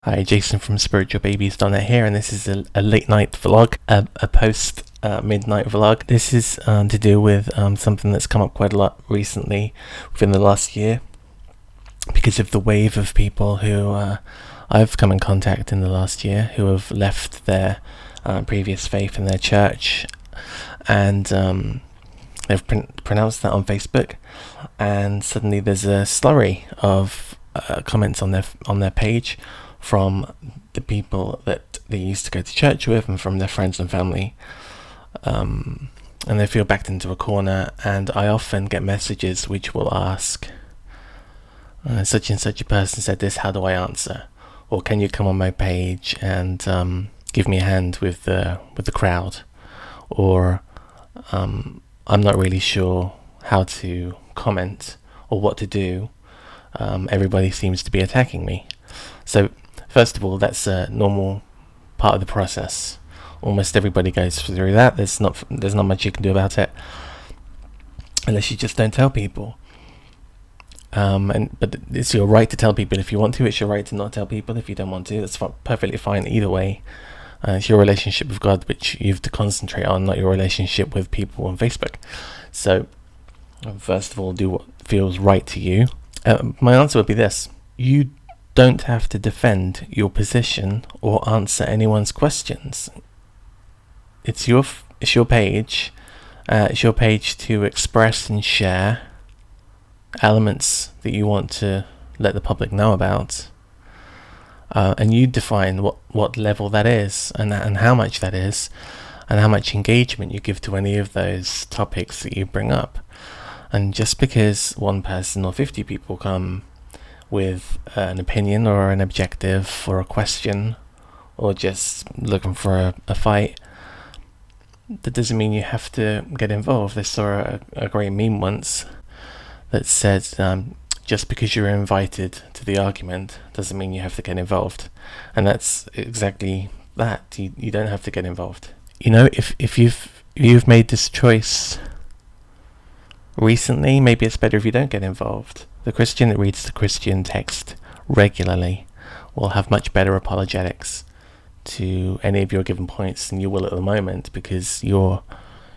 Hi, Jason from Spiritualbabies here, and this is a late night vlog, a post midnight vlog. This is to do with something that's come up quite a lot recently within the last year because of the wave of people who I've come in contact in the last year who have left their previous faith in their church, and they've pronounced that on Facebook, and suddenly there's a slurry of comments on their page from the people that they used to go to church with and from their friends and family, and they feel backed into a corner. And I often get messages which will ask, such and such a person said this, how do I answer? Or can you come on my page and give me a hand with the crowd? Or I'm not really sure how to comment or what to do. Everybody seems to be attacking me. So first of all, that's a normal part of the process. Almost everybody goes through that. There's not much you can do about it unless you just don't tell people. But it's your right to tell people if you want to. It's your right to not tell people if you don't want to. That's perfectly fine either way. It's your relationship with God which you have to concentrate on, not your relationship with people on Facebook. So first of all, do what feels right to you. My answer would be this: you don't have to defend your position or answer anyone's questions. It's your page. It's your page to express and share elements that you want to let the public know about, and you define what level that is, and how much that is, and how much engagement you give to any of those topics that you bring up. And just because one person or 50 people come with an opinion or an objective or a question or just looking for a fight, that doesn't mean you have to get involved. I saw a great meme once that said, just because you're invited to the argument doesn't mean you have to get involved. And that's exactly that. You don't have to get involved. You know, if you've made this choice recently, maybe it's better if you don't get involved. The Christian that reads the Christian text regularly will have much better apologetics to any of your given points than you will at the moment, because your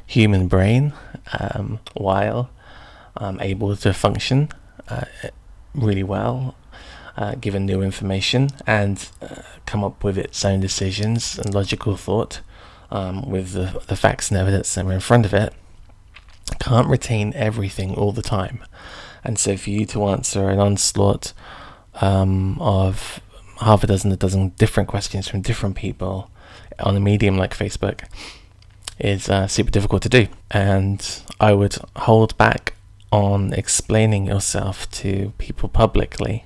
human brain, while able to function really well, given new information, and come up with its own decisions and logical thought with the facts and evidence that are in front of it, can't retain everything all the time. And so for you to answer an onslaught of half a dozen different questions from different people on a medium like Facebook is super difficult to do. And I would hold back on explaining yourself to people publicly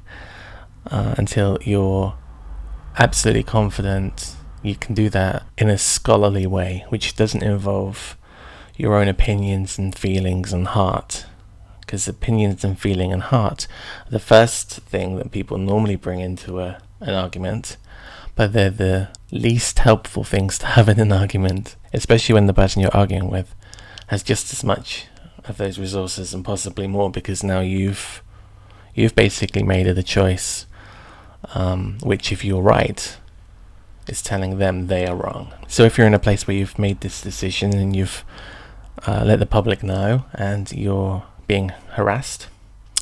until you're absolutely confident you can do that in a scholarly way, which doesn't involve your own opinions and feelings and heart. Because opinions and feeling and heart are the first thing that people normally bring into an argument, but they're the least helpful things to have in an argument, especially when the person you're arguing with has just as much of those resources and possibly more, because now you've basically made it a choice, which, if you're right, is telling them they are wrong. So if you're in a place where you've made this decision and you've let the public know and you're being harassed,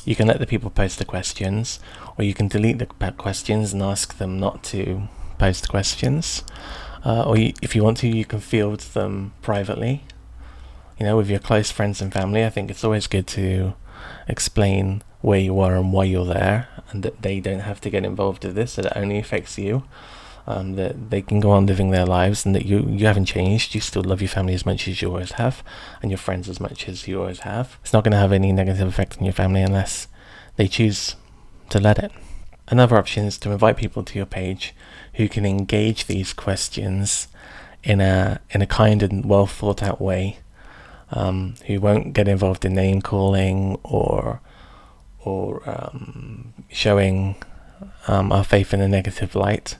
you can let the people post the questions, or you can delete the questions and ask them not to post questions, or if you want to, you can field them privately, with your close friends and family. I think it's always good to explain where you are and why you're there, and that they don't have to get involved with this, that it only affects you, that they can go on living their lives, and that you haven't changed. You still love your family as much as you always have, and your friends as much as you always have. It's not going to have any negative effect on your family unless they choose to let it. Another option is to invite people to your page who can engage these questions in a kind and well thought out way, who won't get involved in name calling or showing our faith in a negative light.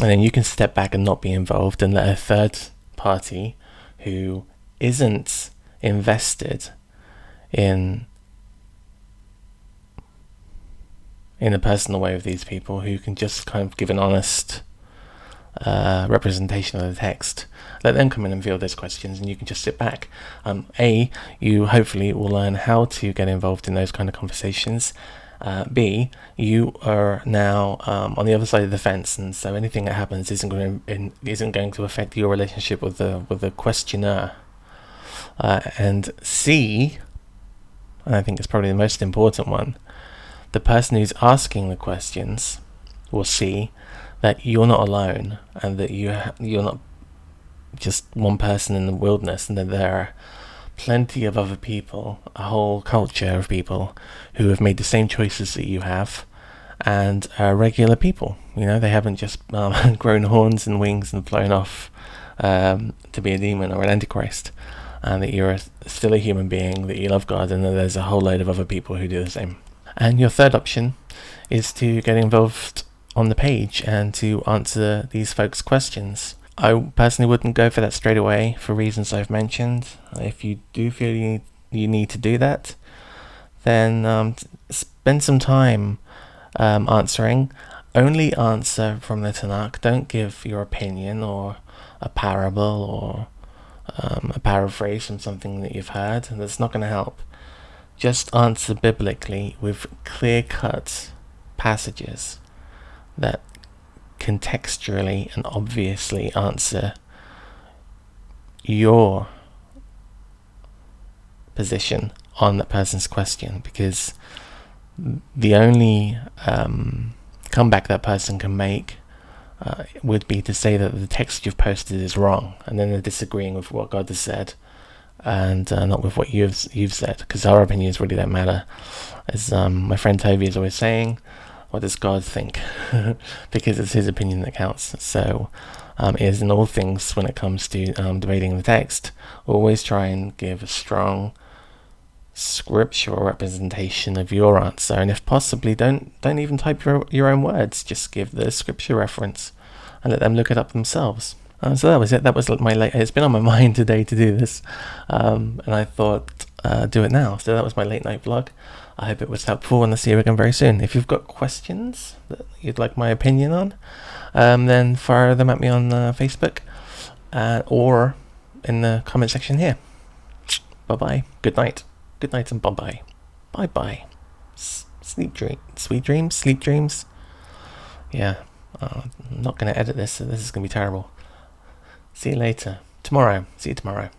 And then you can step back and not be involved and let a third party who isn't invested in in a personal way with these people who can just kind of give an honest representation of the text. Let them come in and field those questions, and you can just sit back. You hopefully will learn how to get involved in those kind of conversations. B, you are now on the other side of the fence, and so anything that happens isn't going to affect your relationship with the questioner. And C, and I think it's probably the most important one, the person who's asking the questions will see that you're not alone, and that you're not just one person in the wilderness, and that there are plenty of other people, a whole culture of people who have made the same choices that you have, and are regular people. They haven't just grown horns and wings and flown off to be a demon or an antichrist, and that you're still a human being, that you love God, and that there's a whole load of other people who do the same. And your third option is to get involved on the page and to answer these folks' questions. I personally wouldn't go for that straight away for reasons I've mentioned. If you do feel you need to do that, then spend some time answering. Only answer from the Tanakh. Don't give your opinion or a parable or a paraphrase from something that you've heard. That's not going to help. Just answer biblically with clear-cut passages that contextually and obviously answer your position on that person's question, because the only comeback that person can make would be to say that the text you've posted is wrong, and then they're disagreeing with what God has said and not with what you've said, because our opinions really don't matter. As my friend Toby is always saying, what does God think? Because it's his opinion that counts. So it is in all things when it comes to debating the text, always try and give a strong scriptural representation of your answer, and if possibly don't even type your own words, just give the scripture reference and let them look it up themselves. So that was it. That was it's been on my mind today to do this, and I thought do it now. So that was my late night vlog. I hope it was helpful, and I'll see you again very soon. If you've got questions that you'd like my opinion on, then fire them at me on Facebook or in the comment section here. Bye bye. Good night. Good night and bye bye. Bye bye. Sweet dreams. Sleep dreams. Yeah. I'm not going to edit this, so this is going to be terrible. See you later. See you tomorrow.